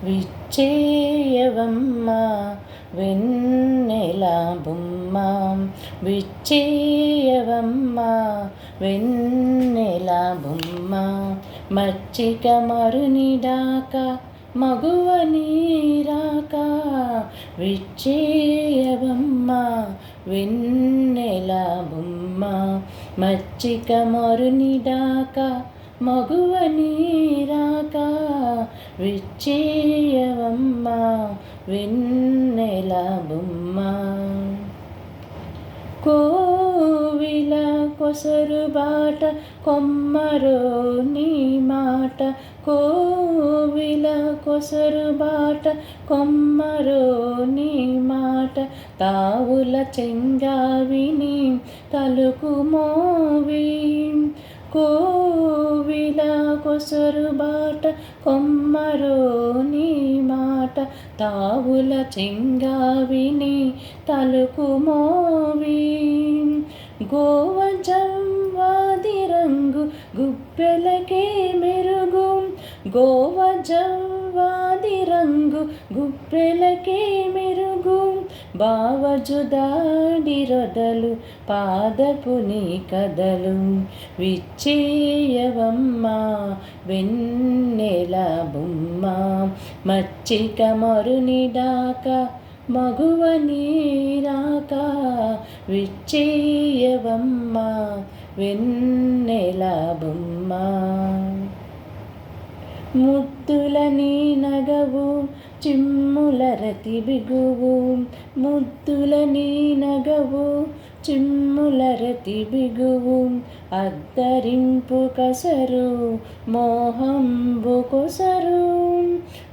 విచ్చేయవమ్మ వెన్నెల బొమ్మ విచ్చేయవమ్మ వెన్నెల బొమ్మ మచ్చిక మరునిడాక మగువ నీరాక విచ్చేయవమ్మ వెన్నెల బొమ్మ మచ్చిక మరునిడాక మగువ నీరాక విచ్చేయవమ్మ వెన్నెల బొమ్మ కోవిల కొసరు బాట కొమ్మరో నీ మాట కోవిల కొసరు బాట కొమ్మరో నీ మాట తావుల చెంగావిని తలుకు మోవి కోవిల కొసరు బాట కొమ్మరో నీ మాట తావుల చెంగావిని తలుకు మోవి గోవజవ్వాది రంగు గుప్పెలకే మెరుగు గోవజవ్వాది రంగు గుప్పెలకే మెరుగు బావజుదాడి రొదలు పాదపు నీ కదలు విచ్చేయవమ్మ వెన్నెల బొమ్మ మచ్చిక మరునిడాక మగువ నీరాక విచ్చేయవమ్మ వెన్నెల బొమ్మ ముద్దుల నీ నగవు చిమ్ముల రతి బిగువు ముద్దుల నీ నగవు చిమ్ముల రతి బిగువు అద్దరింపు కసరు మోహంబు కొసరు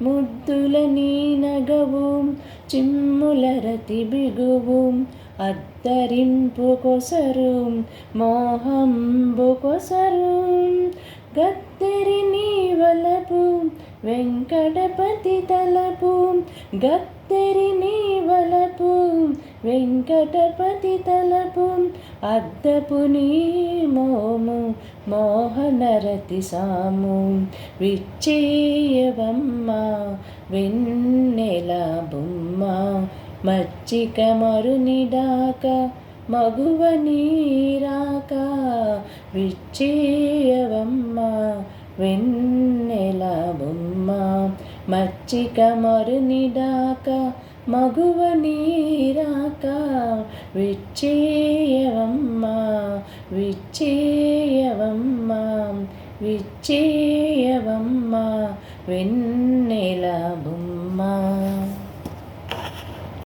ముద్దుల నీ నగవు చిమ్ముల రతి బిగువు అద్దరింపు కొసరు మోహంబు కొసరు గత్తెరి నీ వలపు వెంకటపతి తలపు గత్తెరి నీ వలపు వెంకటపతి తలపు అద్దపు నీ మోము మోహనరతి సాము విచ్చేయవమ్మ వెన్నెల బొమ్మ మచ్చిక మరునిడాక మగువ నీరాక విచ్చేయవమ్మ వెన్నెల బొమ్మ మచ్చిక మరునిడాక మగువ నీరాక విచ్చేయవమ్మ విచ్చేయవమ్మ విచ్చేయవమ్మ వెన్నెల బొమ్మ.